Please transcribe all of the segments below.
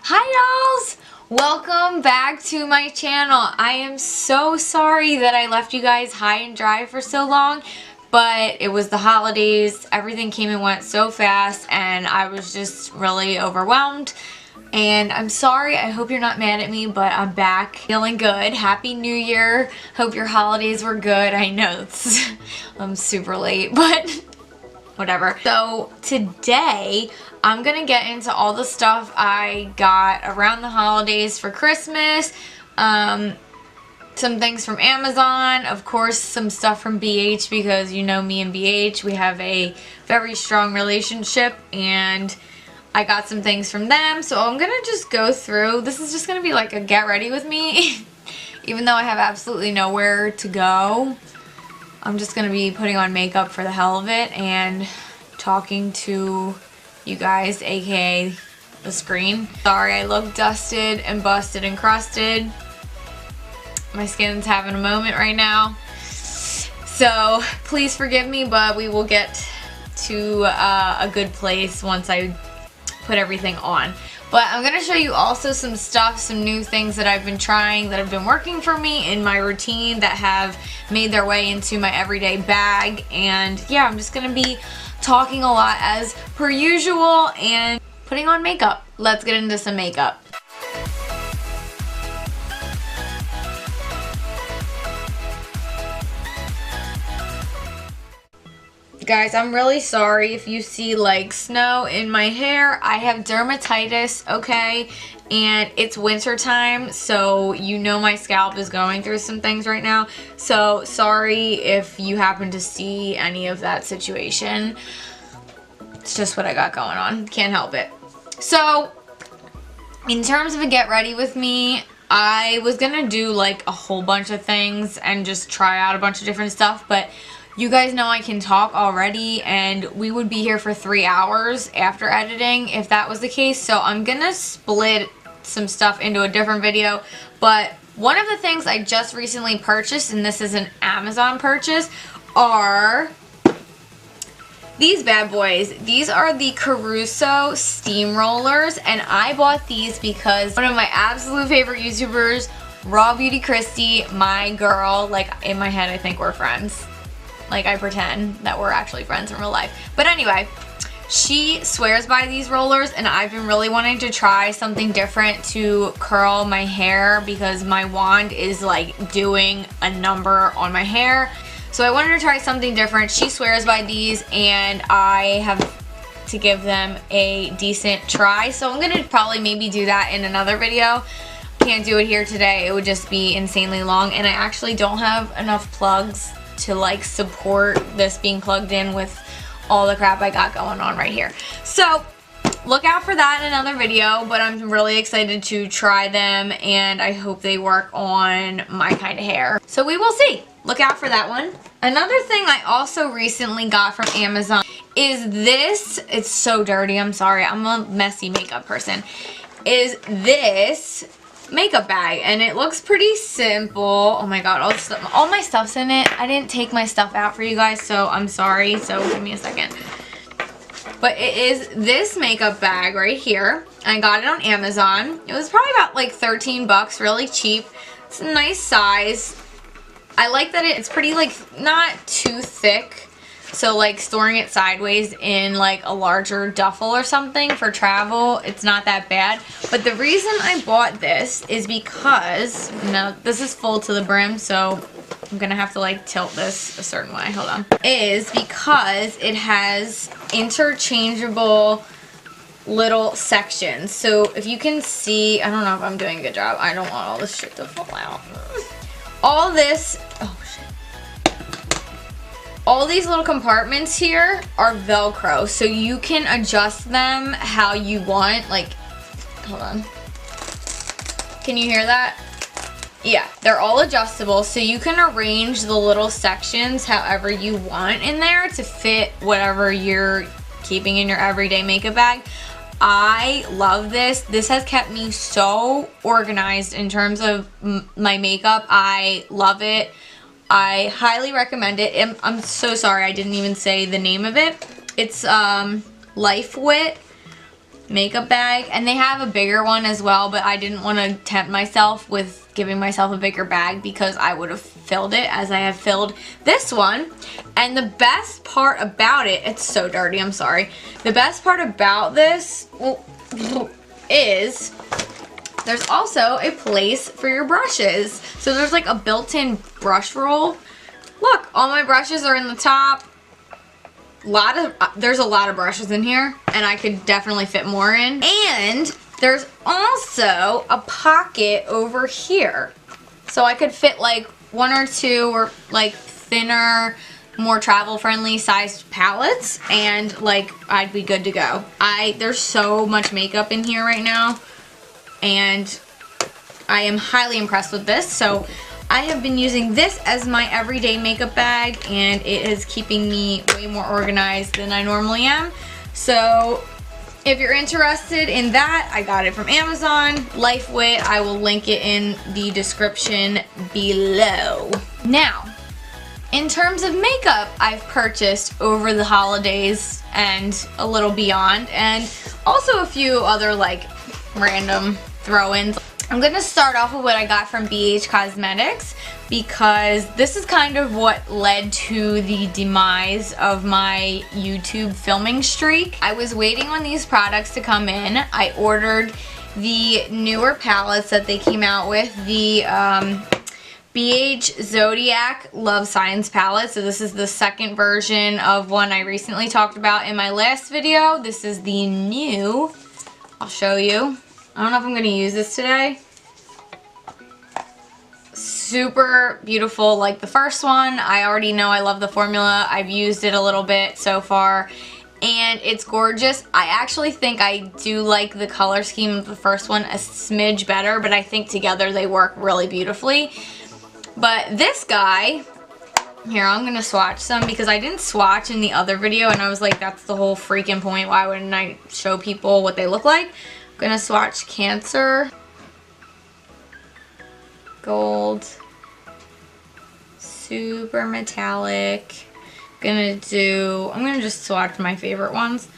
Hi dolls! Welcome back to my channel. I am so sorry that I left you guys high and dry for so long, but it was the holidays. Everything came and went so fast and I was just really overwhelmed. And I'm sorry, I hope you're not mad at me, but I'm back feeling good. Happy New Year. Hope your holidays were good. I know I'm super late, but whatever. So today I'm gonna get into all the stuff I got around the holidays for Christmas, some things from Amazon, of course some stuff from BH, because you know me and BH, we have a very strong relationship, and I got some things from them. So I'm gonna just go through. This is just gonna be like a get ready with me even though I have absolutely nowhere to go. I'm just gonna be putting on makeup for the hell of it and talking to you guys, aka the screen. Sorry I look dusted and busted and crusted. My skin's having a moment right now, so please forgive me, but we will get to a good place once I put everything on. But I'm going to show you also some stuff, some new things that I've been trying that have been working for me in my routine that have made their way into my everyday bag. And yeah, I'm just going to be talking a lot as per usual and putting on makeup. Let's get into some makeup. Guys, I'm really sorry if you see like snow in my hair. I have dermatitis, okay? And it's winter time, so you know my scalp is going through some things right now. So sorry if you happen to see any of that situation. It's just what I got going on. Can't help it. So in terms of a get ready with me, I was gonna do like a whole bunch of things and just try out a bunch of different stuff, but you guys know I can talk already and we would be here for 3 hours after editing if that was the case. So I'm gonna split some stuff into a different video. But one of the things I just recently purchased, and this is an Amazon purchase, are these bad boys. These are the Caruso steam rollers, and I bought these because one of my absolute favorite YouTubers, Raw Beauty Christy, my girl, like in my head I think we're friends. Like I pretend that we're actually friends in real life. But anyway, she swears by these rollers, and I've been really wanting to try something different to curl my hair because my wand is like doing a number on my hair. So I wanted to try something different. She swears by these and I have to give them a decent try. So I'm gonna probably maybe do that in another video. Can't do it here today. It would just be insanely long, and I actually don't have enough plugs to like support this being plugged in with all the crap I got going on right here. So look out for that in another video, but I'm really excited to try them and I hope they work on my kind of hair. So we will see. Look out for that one. Another thing I also recently got from Amazon is this. It's so dirty, I'm sorry, I'm a messy makeup person. Is this makeup bag, and it looks pretty simple. Oh my god, all my stuff's in it. I didn't take my stuff out for you guys, so I'm sorry, so give me a second. But it is this makeup bag right here. I got it on Amazon. It was probably about like 13 bucks, really cheap. It's a nice size. I like that it's pretty like not too thick, so like storing it sideways in like a larger duffel or something for travel, it's not that bad. But the reason I bought this is because, no, this is full to the brim, so I'm gonna have to like tilt this a certain way, hold on. Is because it has interchangeable little sections. So if you can see, I don't know if I'm doing a good job. I don't want all this shit to fall out. All this, oh shit. All these little compartments here are Velcro, so you can adjust them how you want. Like, hold on. Can you hear that? Yeah, they're all adjustable, so you can arrange the little sections however you want in there to fit whatever you're keeping in your everyday makeup bag. I love this. This has kept me so organized in terms of my makeup. I love it. I highly recommend it. I'm so sorry I didn't even say the name of it. It's Life Wit makeup bag, and they have a bigger one as well, but I didn't want to tempt myself with giving myself a bigger bag because I would have filled it as I have filled this one. And the best part about it, it's so dirty, I'm sorry. The best part about this is there's also a place for your brushes. So there's like a built-in brush roll. Look, all my brushes are in the top. There's a lot of brushes in here, and I could definitely fit more in. And there's also a pocket over here, so I could fit like 1 or 2 or like thinner, more travel friendly sized palettes, and like I'd be good to go. There's so much makeup in here right now, and I am highly impressed with this. So I have been using this as my everyday makeup bag, and it is keeping me way more organized than I normally am. So if you're interested in that, I got it from Amazon. LifeWit, I will link it in the description below. Now, in terms of makeup I've purchased over the holidays and a little beyond, and also a few other like random throw-ins. I'm gonna start off with what I got from BH Cosmetics, because this is kind of what led to the demise of my YouTube filming streak. I was waiting on these products to come in. I ordered the newer palettes that they came out with, the BH Zodiac Love Signs palette. So this is the second version of one I recently talked about in my last video. This is the new, I'll show you. I don't know if I'm going to use this today. Super beautiful like the first one. I already know I love the formula. I've used it a little bit so far, and it's gorgeous. I actually think I do like the color scheme of the first one a smidge better, but I think together they work really beautifully. But this guy, here, I'm going to swatch some because I didn't swatch in the other video, and I was like, that's the whole freaking point. Why wouldn't I show people what they look like? I'm going to swatch Cancer, Gold, Super Metallic. I'm gonna just swatch my favorite ones.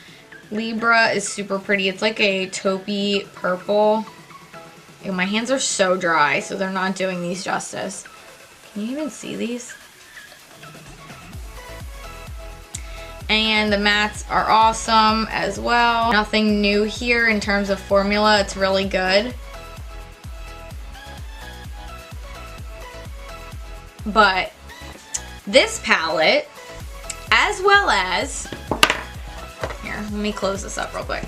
Libra is super pretty. It's like a taupey purple. Ew, my hands are so dry, so they're not doing these justice. Can you even see these? And the mattes are awesome as well. Nothing new here in terms of formula. It's really good. But this palette, as well as, here, let me close this up real quick.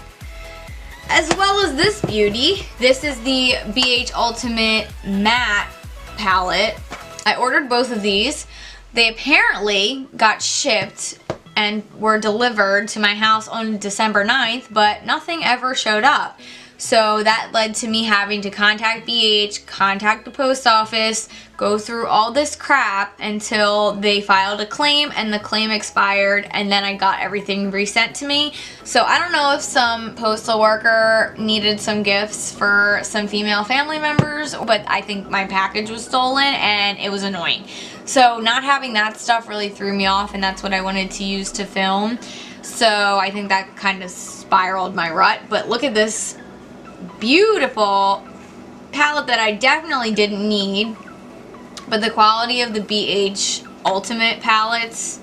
As well as this beauty, this is the BH Ultimate Matte palette. I ordered both of these. They apparently got shipped and were delivered to my house on December 9th, but nothing ever showed up. So that led to me having to contact BH, contact the post office, go through all this crap until they filed a claim, and the claim expired, and then I got everything resent to me. So I don't know if some postal worker needed some gifts for some female family members, but I think my package was stolen and it was annoying. So not having that stuff really threw me off, and that's what I wanted to use to film. So I think that kind of spiraled my rut. But look at this beautiful palette that I definitely didn't need, but the quality of the BH Ultimate palettes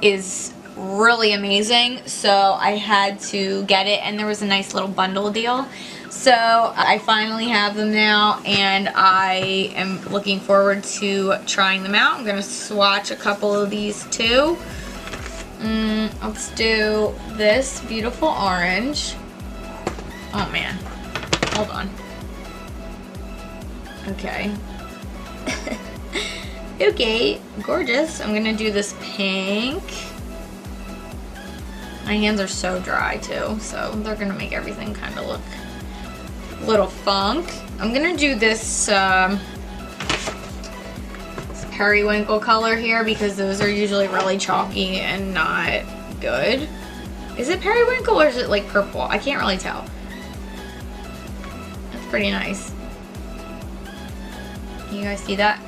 is really amazing, so I had to get it, and there was a nice little bundle deal. So I finally have them now, and I am looking forward to trying them out. I'm going to swatch a couple of these too. Let's do this beautiful orange. Oh man. Hold on. Okay. Okay, gorgeous. I'm gonna do this pink. My hands are so dry too, so they're gonna make everything kind of look a little funk. I'm gonna do this, this periwinkle color here because those are usually really chalky and not good. Is it periwinkle or is it like purple? I can't really tell. Pretty nice. You guys see that?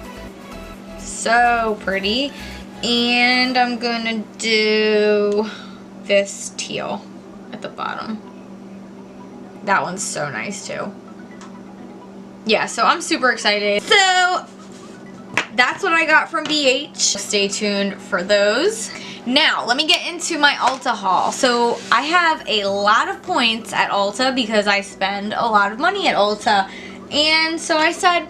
So pretty. And I'm gonna do this teal at the bottom. That one's so nice too. Yeah, so I'm super excited. So that's what I got from BH. Stay tuned for those. Now, let me get into my Ulta haul. So I have a lot of points at Ulta because I spend a lot of money at Ulta. And so I said,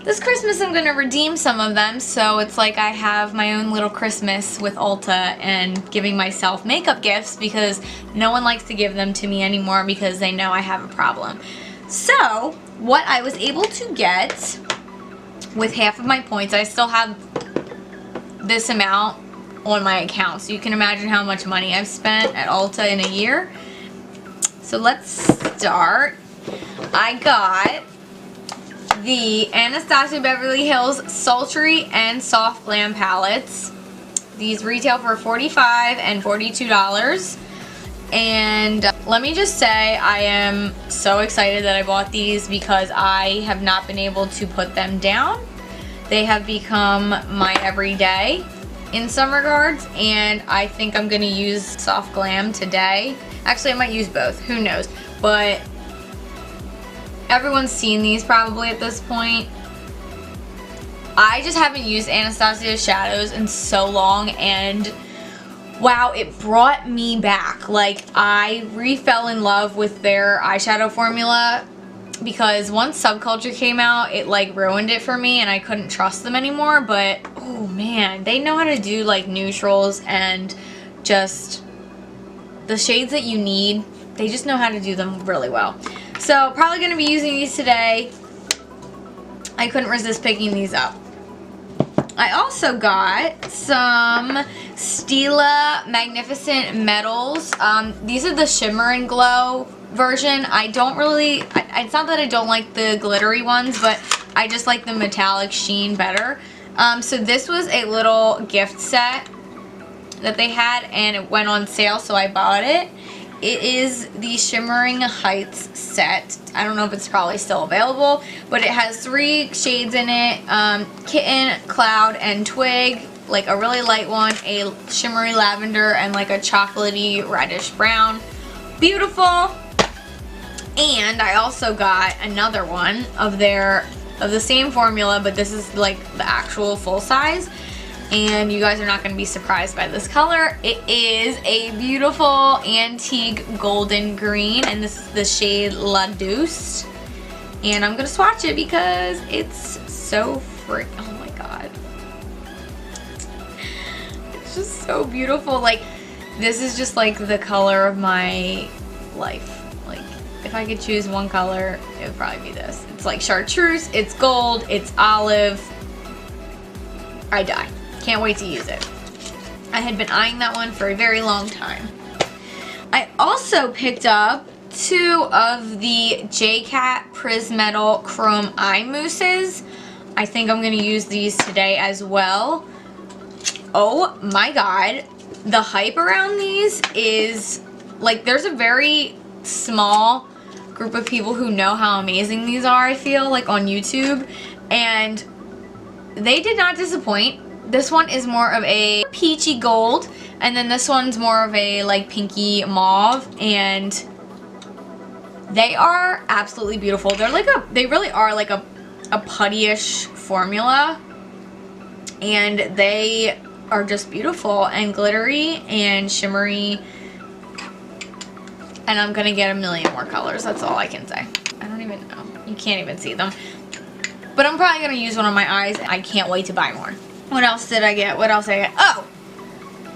this Christmas I'm going to redeem some of them. So it's like I have my own little Christmas with Ulta and giving myself makeup gifts because no one likes to give them to me anymore because they know I have a problem. So what I was able to get with half of my points, I still have this amount on my account. So you can imagine how much money I've spent at Ulta in a year. So let's start. I got the Anastasia Beverly Hills Sultry and Soft Glam palettes. These retail for $45 and $42. And let me just say I am so excited that I bought these because I have not been able to put them down. They have become my everyday in some regards, and I think I'm going to use Soft Glam today. Actually, I might use both. Who knows? But everyone's seen these probably at this point. I just haven't used Anastasia's shadows in so long, and wow, it brought me back. Like, I re-fell in love with their eyeshadow formula because once Subculture came out, it like ruined it for me and I couldn't trust them anymore. But oh man, they know how to do like neutrals and just the shades that you need. They just know how to do them really well. So probably going to be using these today. I couldn't resist picking these up. I also got some Stila Magnificent Metals. These are the Shimmer and Glow version. I don't really, it's not that I don't like the glittery ones, but I just like the metallic sheen better. So this was a little gift set that they had and it went on sale, so I bought it. It is the Shimmering Heights set. I don't know if it's probably still available, but it has 3 shades in it. Kitten, Cloud, and Twig. Like a really light one, a shimmery lavender, and like a chocolatey reddish brown. Beautiful. And I also got another one of the same formula, but this is like the actual full size. And you guys are not going to be surprised by this color. It is a beautiful antique golden green, and this is the shade La Douce. And I'm going to swatch it because it's so oh my god. It's just so beautiful. Like, this is just like the color of my life. Like, if I could choose one color, it would probably be this. It's like chartreuse, it's gold, it's olive. I die. Can't wait to use it. I had been eyeing that one for a very long time. I also picked up 2 of the Jcat Prismetal Chrome Eye Mousses. I think I'm going to use these today as well. Oh my god. The hype around these is, like, there's a very small group of people who know how amazing these are, I feel, like on YouTube. And they did not disappoint. This one is more of a peachy gold, and then this one's more of a like pinky mauve, and they are absolutely beautiful. They're like they really are like a puttyish formula, and they are just beautiful and glittery and shimmery, and I'm gonna get a million more colors. That's all I can say. I don't even know. You can't even see them. But I'm probably gonna use one on my eyes. I can't wait to buy more. What else did I get? What else did I get? Oh!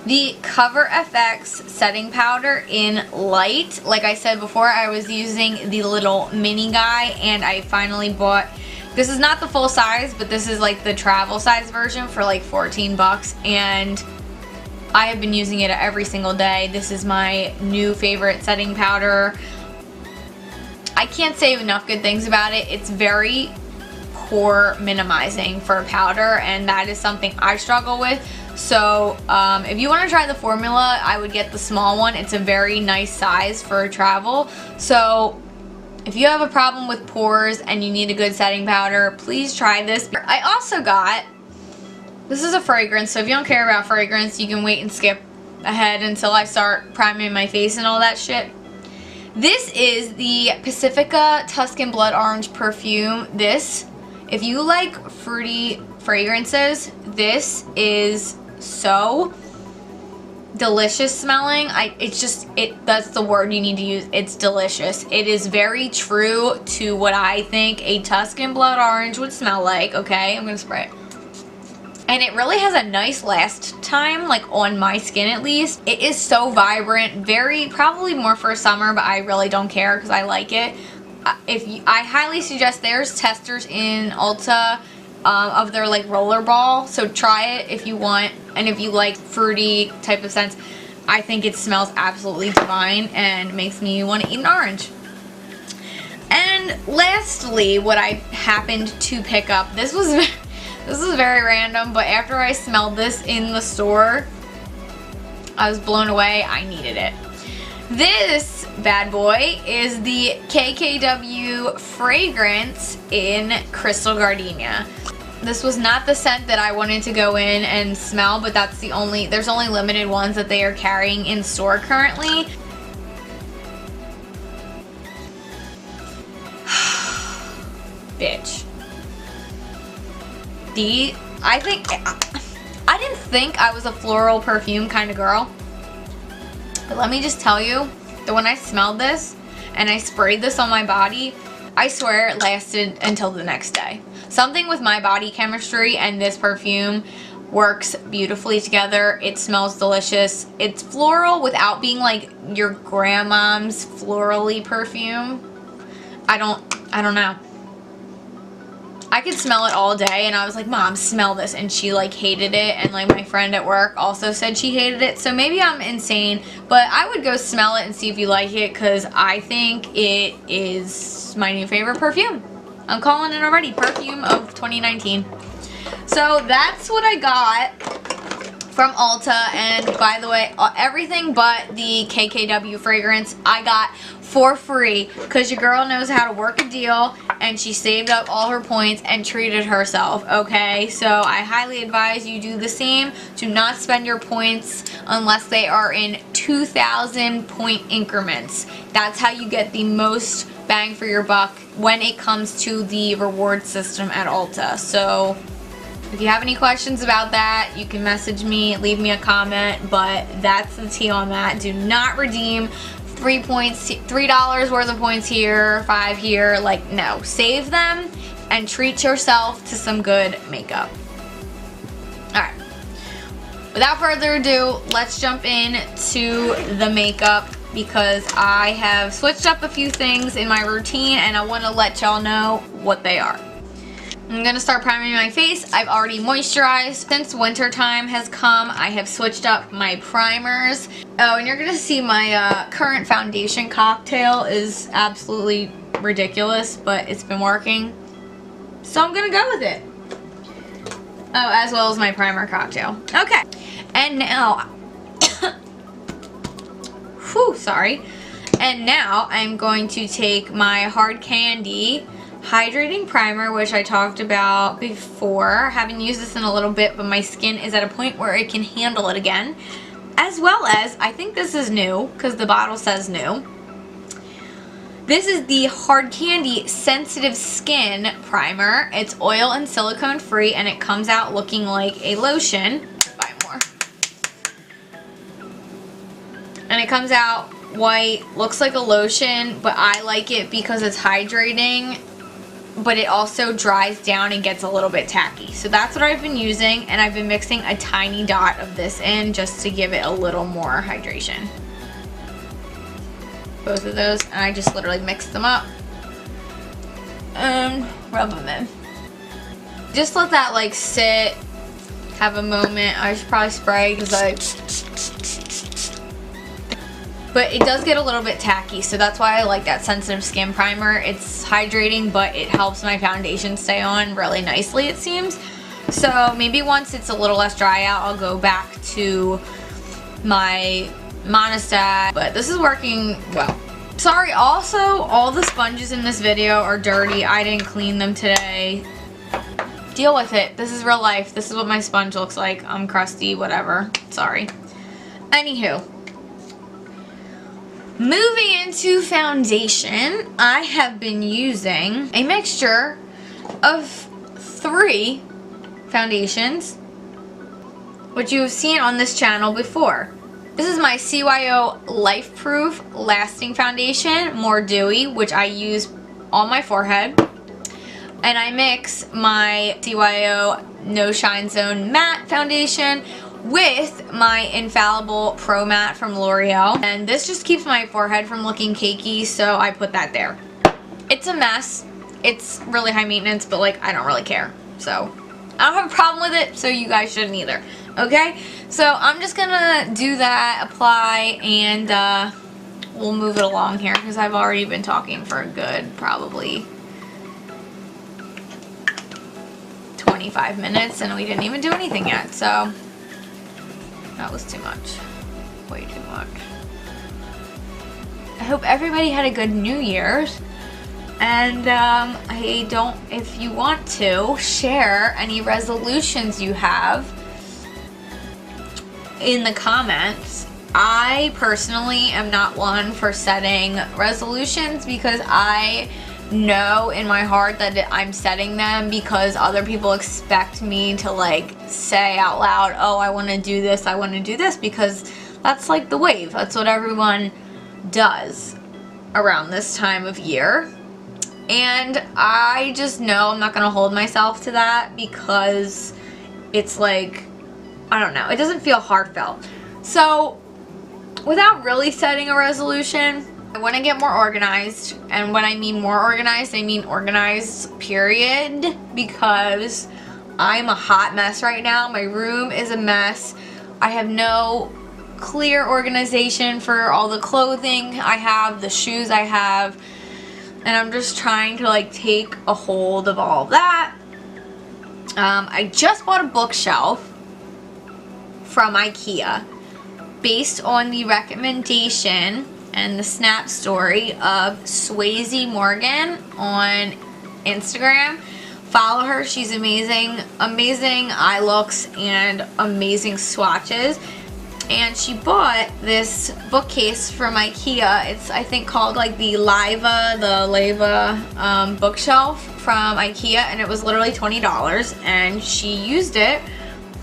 The CoverFX setting powder in light. Like I said before, I was using the little mini guy, and I finally bought, this is not the full size, but this is like the travel size version for like 14 bucks, and I have been using it every single day. This is my new favorite setting powder. I can't say enough good things about it. It's very pore minimizing for a powder, and that is something I struggle with. So if you want to try the formula, I would get the small one. It's a very nice size for travel. So if you have a problem with pores and you need a good setting powder, please try this. I also got, this is a fragrance, so if you don't care about fragrance, you can wait and skip ahead until I start priming my face and all that shit. This is the Pacifica Tuscan Blood Orange perfume. This, if you like fruity fragrances, this is so delicious smelling. That's the word you need to use. It's delicious. It is very true to what I think a Tuscan Blood Orange would smell like. Okay, I'm gonna spray it. And it really has a nice last time, like on my skin at least. It is so vibrant, probably more for summer, but I really don't care because I like it. I highly suggest there's testers in Ulta of their like rollerball, so try it if you want, and if you like fruity type of scents. I think it smells absolutely divine and makes me want to eat an orange. And lastly, what I happened to pick up, this was very random, but after I smelled this in the store, I was blown away. I needed it. This bad boy is the KKW fragrance in Crystal Gardenia. This was not the scent that I wanted to go in and smell, but there's only limited ones that they are carrying in store currently. Bitch. I didn't think I was a floral perfume kind of girl, but let me just tell you that when I smelled this and I sprayed this on my body, I swear it lasted until the next day. Something with my body chemistry and this perfume works beautifully together. It smells delicious. It's floral without being like your grandmom's florally perfume. I don't know. I could smell it all day, and I was like, Mom, smell this, and she like hated it, and like my friend at work also said she hated it, so maybe I'm insane, but I would go smell it and see if you like it, because I think it is my new favorite perfume. I'm calling it already, perfume of 2019. So that's what I got from Ulta, and by the way, everything but the KKW fragrance I got for free, because your girl knows how to work a deal, and she saved up all her points and treated herself, okay? So I highly advise you do the same. Do not spend your points unless they are in 2,000 point increments. That's how you get the most bang for your buck when it comes to the reward system at Ulta. So if you have any questions about that, you can message me, leave me a comment, but that's the tea on that. Do not redeem $3 worth of points here, 5 here. Like, no. Save them and treat yourself to some good makeup. Alright. Without further ado, let's jump in to the makeup, because I have switched up a few things in my routine and I want to let y'all know what they are. I'm going to start priming my face. I've already moisturized. Since winter time has come, I have switched up my primers. Oh, and you're going to see my current foundation cocktail is absolutely ridiculous, but it's been working. So I'm going to go with it. Oh, as well as my primer cocktail. Okay. And now, whew, sorry. And now I'm going to take my Hard Candy hydrating primer, which I talked about before. I haven't used this in a little bit, but my skin is at a point where it can handle it again. As well as, I think this is new, because the bottle says new. This is the Hard Candy Sensitive Skin Primer. It's oil and silicone free, and it comes out looking like a lotion. Buy more. And it comes out white, looks like a lotion, but I like it because it's hydrating, but it also dries down and gets a little bit tacky. So that's what I've been using, and I've been mixing a tiny dot of this in just to give it a little more hydration. Both of those, and I just literally mix them up and rub them in. Just let that like sit, have a moment. I should probably spray but it does get a little bit tacky, so that's why I like that sensitive skin primer. It's hydrating, but it helps my foundation stay on really nicely, it seems. So maybe once it's a little less dry out, I'll go back to my Monistat, but this is working well. Sorry, also, all the sponges in this video are dirty. I didn't clean them today. Deal with it. This is real life. This is what my sponge looks like. I'm crusty, whatever. Sorry. Anywho. Moving into foundation, I have been using a mixture of 3 foundations, which you've seen on this channel before. This is my CYO Lifeproof Lasting Foundation, more dewy, which I use on my forehead. And I mix my CYO No Shine Zone Matte Foundation with my Infallible Pro Matte from L'Oreal. And this just keeps my forehead from looking cakey, so I put that there. It's a mess. It's really high maintenance, but like, I don't really care. So I don't have a problem with it, so you guys shouldn't either. Okay? So I'm just gonna do that, apply, and we'll move it along here because I've already been talking for a good probably 25 minutes and we didn't even do anything yet, so that was too much. Way too much. I hope everybody had a good New Year's. And if you want to share any resolutions you have in the comments. I personally am not one for setting resolutions because I know in my heart that I'm setting them because other people expect me to like say out loud, oh, I want to do this, I want to do this, because that's like the wave. That's what everyone does around this time of year. And I just know I'm not going to hold myself to that because it's like, I don't know, it doesn't feel heartfelt. So without really setting a resolution, I want to get more organized. And when I mean more organized, I mean organized, period, because I'm a hot mess right now. My room is a mess. I have no clear organization for all the clothing I have, the shoes I have, and I'm just trying to like take a hold of all of that. I just bought a bookshelf from IKEA based on the recommendation and the snap story of Swayze Morgan on Instagram. Follow her, she's amazing. Amazing eye looks and amazing swatches. And she bought this bookcase from IKEA. It's, I think, called like the Lava bookshelf from IKEA, and it was literally $20, and she used it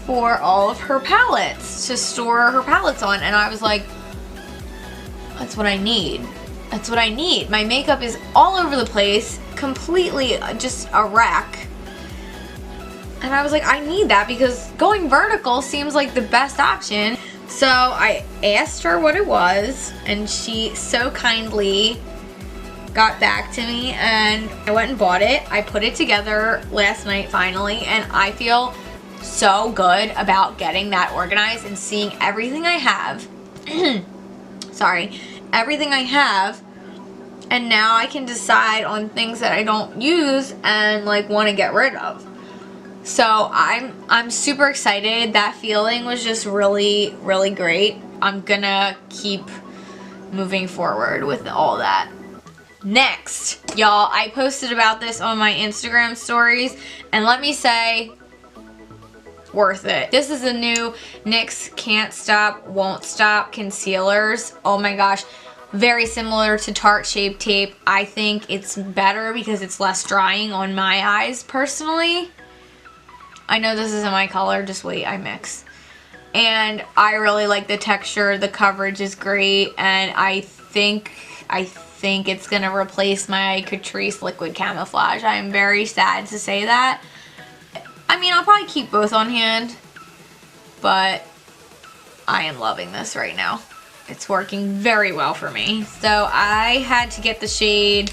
for all of her palettes, to store her palettes on. And I was like, that's what I need. That's what I need. My makeup is all over the place, completely just a wreck. And I was like, I need that because going vertical seems like the best option. So I asked her what it was, and she so kindly got back to me, and I went and bought it. I put it together last night finally, and I feel so good about getting that organized and seeing everything I have. Sorry, everything I have, and now I can decide on things that I don't use and like want to get rid of. So I'm super excited. That feeling was just really, really great. I'm gonna keep moving forward with all that. Next, y'all, I posted about this on my Instagram stories, and let me say, worth it. This is a new NYX Can't Stop, Won't Stop concealers. Oh my gosh, very similar to Tarte Shape Tape. I think it's better because it's less drying on my eyes personally. I know this isn't my color, just wait, I mix. And I really like the texture, the coverage is great, and I think it's gonna replace my Catrice Liquid Camouflage. I am very sad to say that. I mean, I'll probably keep both on hand, but I am loving this right now. It's working very well for me. So I had to get the shade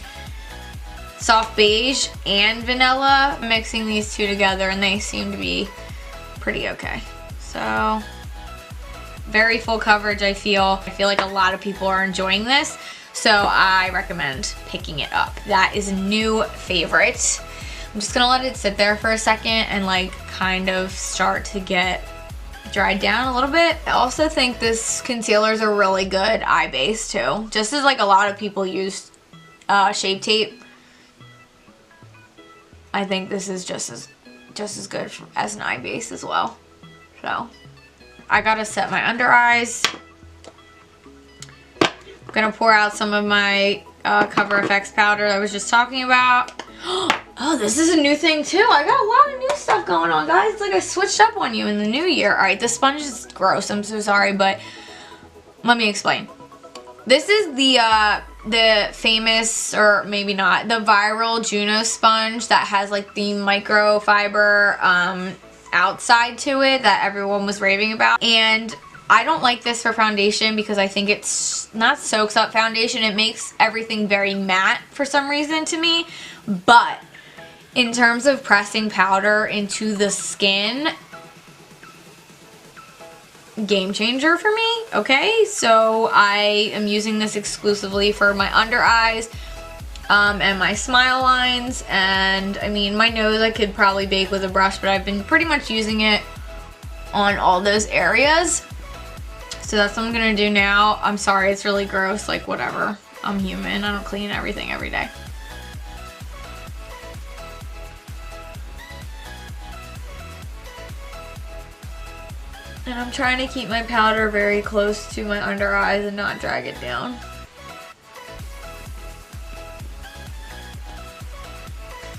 Soft Beige and Vanilla, mixing these two together, and they seem to be pretty okay. So very full coverage, I feel. I feel like a lot of people are enjoying this, so I recommend picking it up. That is a new favorite. I'm just gonna let it sit there for a second and like kind of start to get dried down a little bit. I also think this concealer is a really good eye base too. Just as like a lot of people use Shape Tape, I think this is just as good as an eye base as well. So I gotta set my under eyes. I'm gonna pour out some of my CoverFX powder that I was just talking about. Oh, this is a new thing too. I got a lot of new stuff going on, guys. It's like I switched up on you in the new year. All right, the sponge is gross. I'm so sorry, but let me explain. This is the famous, or maybe not, the viral Juno sponge that has like the microfiber outside to it that everyone was raving about. And I don't like this for foundation because I think it's not soaks up foundation. It makes everything very matte for some reason to me. But in terms of pressing powder into the skin, game changer for me. Okay, so I am using this exclusively for my under eyes and my smile lines, and I mean my nose I could probably bake with a brush, but I've been pretty much using it on all those areas. So that's what I'm gonna do now. I'm sorry, it's really gross, like whatever. I'm human, I don't clean everything every day. And I'm trying to keep my powder very close to my under eyes and not drag it down.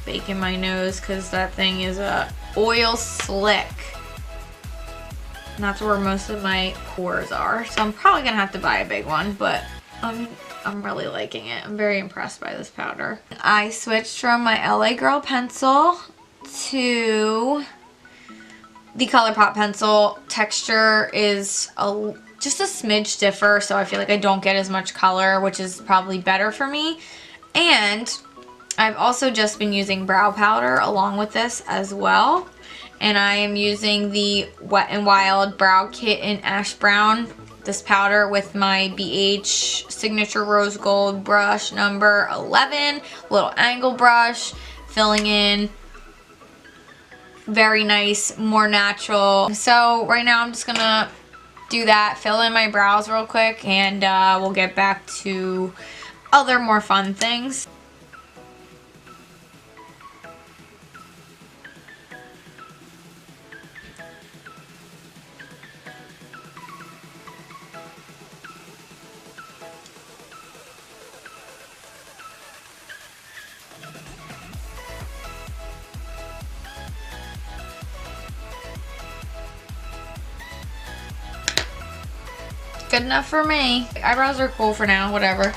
Baking my nose because that thing is a oil slick. And that's where most of my pores are. So I'm probably gonna have to buy a big one, but I'm really liking it. I'm very impressed by this powder. I switched from my LA Girl pencil to the ColourPop pencil. Texture is just a smidge differ, so I feel like I don't get as much color, which is probably better for me. And I've also just been using brow powder along with this as well. And I am using the Wet n Wild Brow Kit in Ash Brown, this powder, with my BH Signature Rose Gold brush number 11, little angle brush, filling in. Very nice, more natural. So right now I'm just gonna do that, fill in my brows real quick, and we'll get back to other more fun things. Good enough for me. Eyebrows are cool for now, whatever.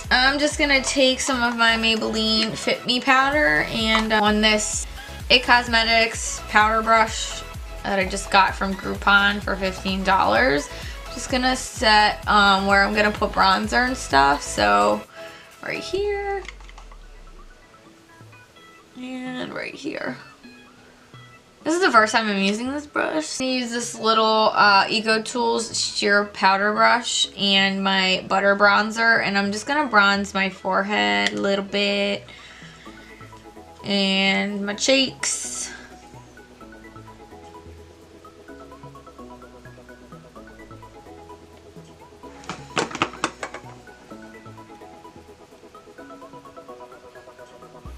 I'm just gonna take some of my Maybelline Fit Me powder and on this It Cosmetics powder brush that I just got from Groupon for $15. Just gonna set where I'm gonna put bronzer and stuff. So right here and right here. This is the first time I'm using this brush. I use this little Eco Tools sheer powder brush and my butter bronzer, and I'm just gonna bronze my forehead a little bit and my cheeks.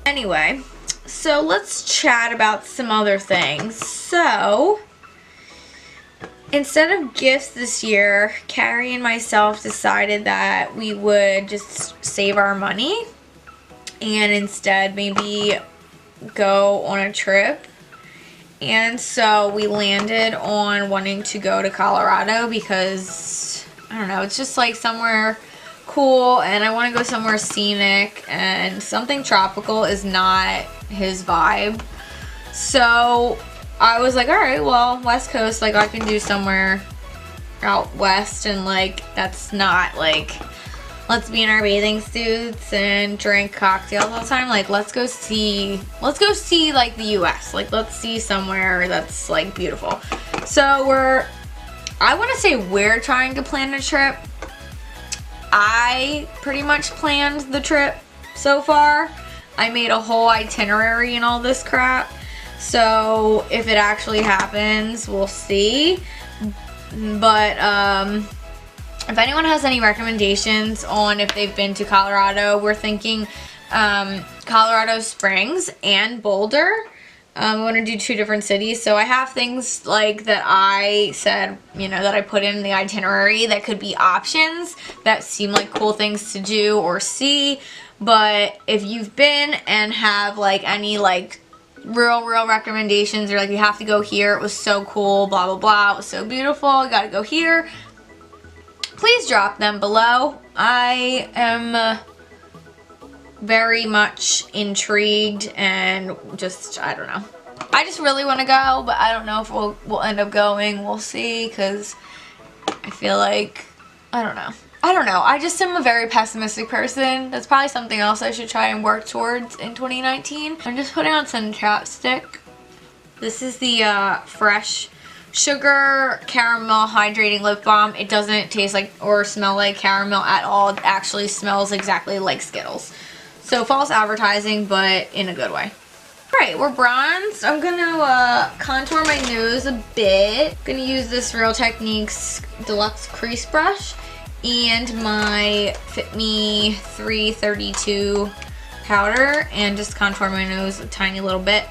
Anyway, so let's chat about some other things. So, instead of gifts this year, Carrie and myself decided that we would just save our money and instead maybe go on a trip. And so we landed on wanting to go to Colorado because, I don't know, it's just like somewhere cool, and I want to go somewhere scenic, and something tropical is not his vibe. So I was like, alright, well, West Coast, like I can do somewhere out west, and like that's not like let's be in our bathing suits and drink cocktails all the time. Like let's go see like the US. Like let's see somewhere that's like beautiful. So I want to say we're trying to plan a trip. I pretty much planned the trip so far. I made a whole itinerary and all this crap. So if it actually happens, we'll see. But if anyone has any recommendations on if they've been to Colorado, we're thinking Colorado Springs and Boulder. We want to do 2 different cities. So I have things like that I said, you know, that I put in the itinerary that could be options that seem like cool things to do or see. But if you've been and have like any like real recommendations, or like you have to go here, it was so cool, blah blah blah, it was so beautiful, I gotta go here, please drop them below. I am very much intrigued and just, I don't know. I just really want to go, but I don't know if we'll end up going. We'll see, because I feel like, I don't know. I just am a very pessimistic person. That's probably something else I should try and work towards in 2019. I'm just putting on some chapstick. This is the Fresh Sugar Caramel Hydrating Lip Balm. It doesn't taste like or smell like caramel at all. It actually smells exactly like Skittles. So false advertising, but in a good way. Alright, we're bronzed. I'm gonna contour my nose a bit. I'm gonna use this Real Techniques Deluxe Crease Brush and my Fit Me 332 powder and just contour my nose a tiny little bit.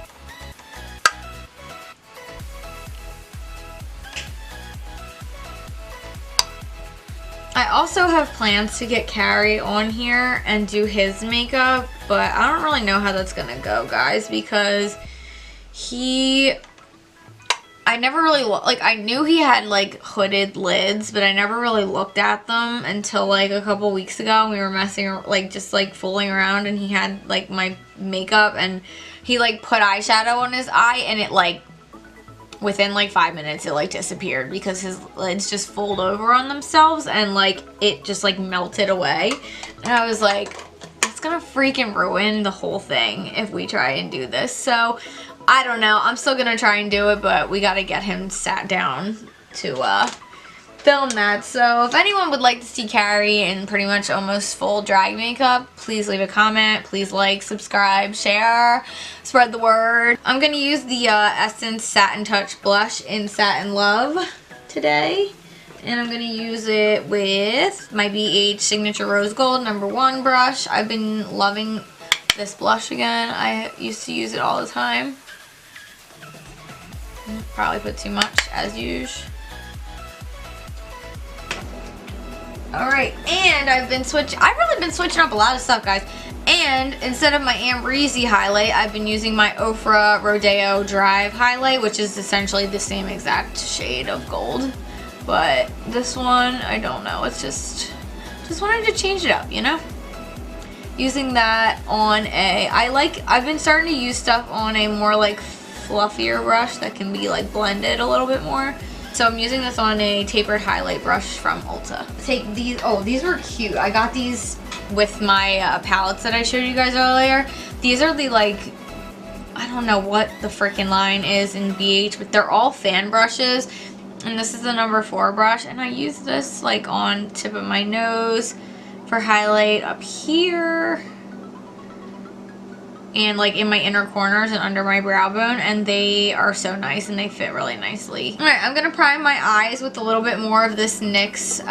I also have plans to get Carrie on here and do his makeup, but I don't really know how that's gonna go, guys, because I never really like, I knew he had like hooded lids, but I never really looked at them until like a couple weeks ago. We were messing, like just like fooling around, and he had like my makeup, and he like put eyeshadow on his eye, and it like within like 5 minutes it like disappeared because his lids just fold over on themselves, and like it just like melted away. And I was like, that's gonna freaking ruin the whole thing if we try and do this. So I don't know, I'm still gonna try and do it, but we gotta get him sat down to film that. So if anyone would like to see Carrie in pretty much almost full drag makeup, please leave a comment, please like, subscribe, share, spread the word. I'm gonna use the Essence Satin Touch blush in Satin Love today, and I'm gonna use it with my BH Signature Rose Gold #1 brush. I've been loving this blush again. I used to use it all the time. Probably put too much as usual. Alright, and I've really been switching up a lot of stuff, guys. And instead of my Ambreezy highlight, I've been using my Ofra Rodeo Drive highlight, which is essentially the same exact shade of gold. But this one, I don't know, it's just wanted to change it up, you know? Using that on I've been starting to use stuff on a more like fluffier brush that can be like blended a little bit more. So I'm using this on a tapered highlight brush from Ulta. Take these, oh, these were cute. I got these with my palettes that I showed you guys earlier. These are the like, I don't know what the freaking line is in BH, but they're all fan brushes. And this is the #4 brush, and I use this like on tip of my nose for highlight up here. And like in my inner corners and under my brow bone, and they are so nice and they fit really nicely. Alright, I'm gonna prime my eyes with a little bit more of this NYX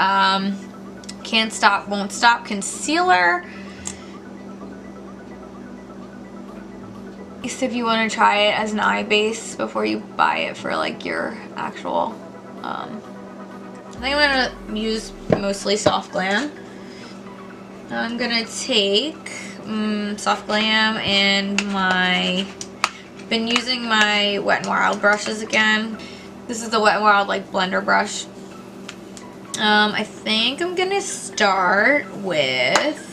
Can't Stop Won't Stop concealer. If you want to try it as an eye base before you buy it for like your actual I think I'm gonna use mostly Soft Glam. I'm gonna take Soft Glam and been using my Wet n Wild brushes again. This is the Wet n Wild like blender brush. I think I'm gonna start with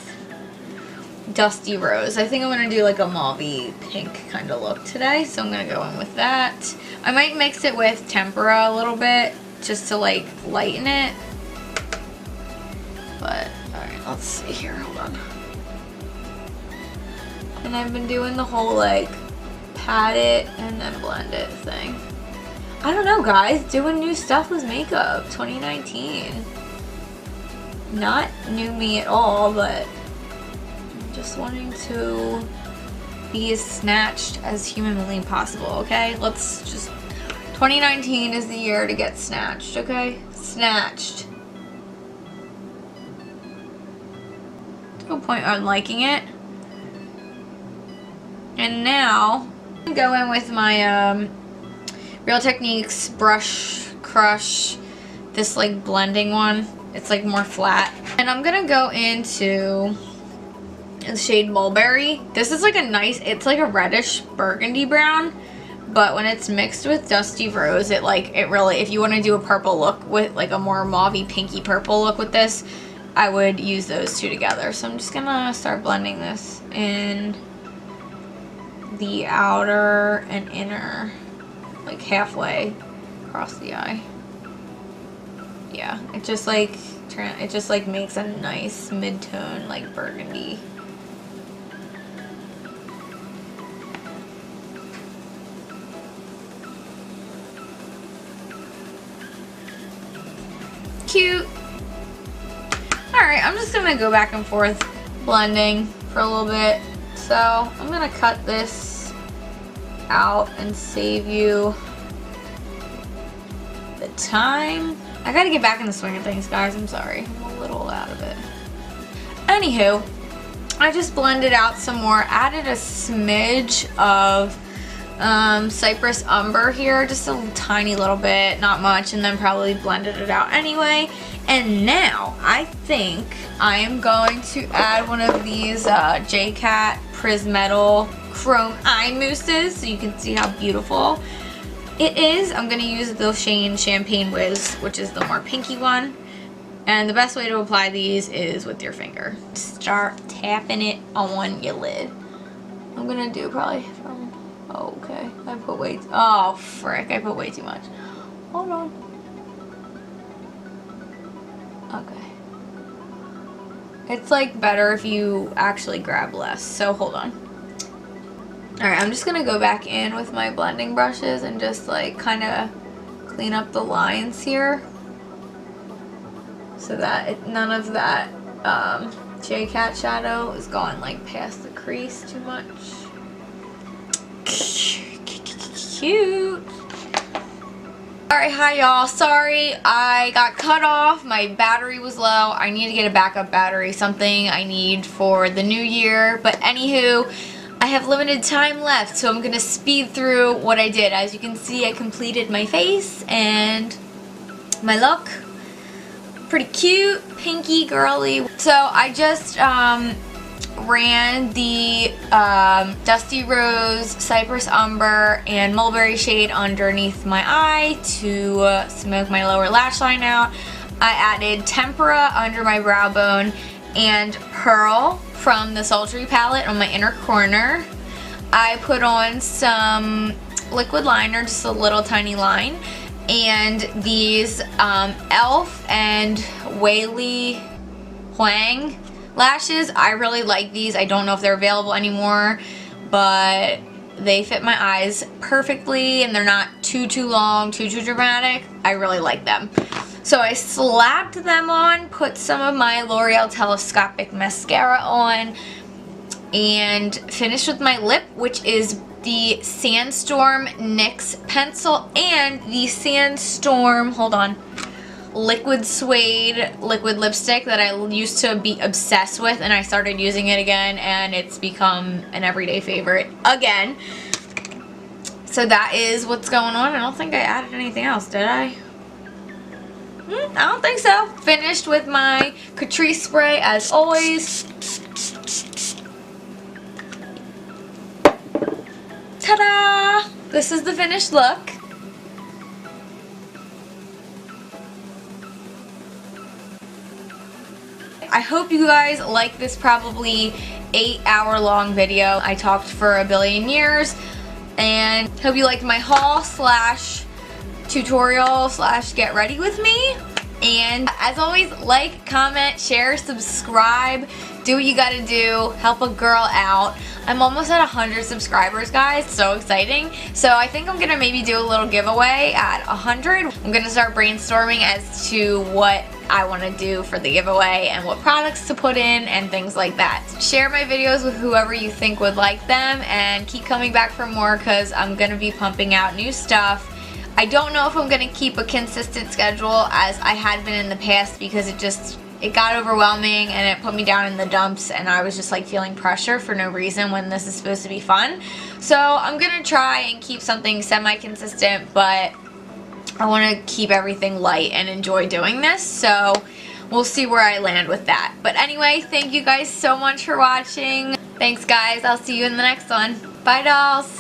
Dusty Rose. I think I'm gonna do like a mauve-y pink kind of look today, so I'm gonna go in with that. I might mix it with Tempera a little bit just to like lighten it. But alright, let's see here, hold on. And I've been doing the whole like pat it and then blend it thing. I don't know, guys, doing new stuff with makeup 2019. Not new me at all, but just wanting to be as snatched as humanly possible, okay? Let's just, 2019 is the year to get snatched, okay? Snatched. No point on liking it. And now I'm gonna go in with my Real Techniques Brush Crush, this like blending one. It's like more flat. And I'm gonna go into the shade Mulberry. This is like a nice, it's like a reddish burgundy brown, but when it's mixed with Dusty Rose, it really, if you want to do a purple look with like a more mauvey pinky purple look with this, I would use those two together. So I'm just gonna start blending this in the outer and inner, like halfway across the eye. Yeah, it just like makes a nice mid-tone like burgundy. Cute. Alright, I'm just gonna go back and forth blending for a little bit. So I'm gonna cut this out and save you the time. I gotta get back in the swing of things, guys. I'm sorry. I'm a little out of it. Anywho, I just blended out some more, added a smidge of Cypress Umber here, just a tiny little bit, not much, and then probably blended it out anyway. And now I think I am going to add one of these Jcat Prismetal Chrome Eye Mousses so you can see how beautiful it is. I'm going to use the Shane Champagne Whiz, which is the more pinky one. And the best way to apply these is with your finger. Start tapping it on your lid. I'm going to do probably from, oh, okay. I put way, oh, frick, I put way too much. Hold on. Okay. It's like better if you actually grab less, so hold on. Alright, I'm just gonna go back in with my blending brushes and just like kind of clean up the lines here so that none of that Jcat shadow is going like past the crease too much. Cute. Alright, hi y'all. Sorry, I got cut off. My battery was low. I need to get a backup battery, something I need for the new year. But anywho, I have limited time left, so I'm going to speed through what I did. As you can see, I completed my face and my look. Pretty cute, pinky, girly. So I just ran the Dusty Rose, Cypress Umber, and Mulberry shade underneath my eye to smoke my lower lash line out. I added Tempera under my brow bone and Pearl from the Sultry Palette on my inner corner. I put on some liquid liner, just a little tiny line, and these e.l.f. and Weylie Huang lashes. I really like these. I don't know if they're available anymore, but they fit my eyes perfectly and they're not too long, too dramatic. I really like them. So I slapped them on, put some of my L'Oreal Telescopic mascara on, and finished with my lip, which is the Sandstorm NYX pencil and the Sandstorm, hold on, liquid suede liquid lipstick that I used to be obsessed with, and I started using it again and it's become an everyday favorite again. So that is what's going on. I don't think I added anything else, did I? I don't think so. Finished with my Catrice spray as always. Ta-da! This is the finished look. I hope you guys like this probably 8-hour-long video. I talked for a billion years, and hope you liked my haul slash tutorial slash get ready with me. And as always, like, comment, share, subscribe, do what you gotta do, help a girl out. I'm almost at 100 subscribers, guys. So exciting. So I think I'm gonna maybe do a little giveaway at 100. I'm gonna start brainstorming as to what I want to do for the giveaway and what products to put in and things like that. Share my videos with whoever you think would like them, and keep coming back for more because I'm gonna be pumping out new stuff. I don't know if I'm going to keep a consistent schedule as I had been in the past because it just it got overwhelming and it put me down in the dumps, and I was just like feeling pressure for no reason when this is supposed to be fun. So I'm gonna try and keep something semi-consistent, but I want to keep everything light and enjoy doing this, so we'll see where I land with that. But anyway, thank you guys so much for watching. Thanks guys, I'll see you in the next one. Bye dolls!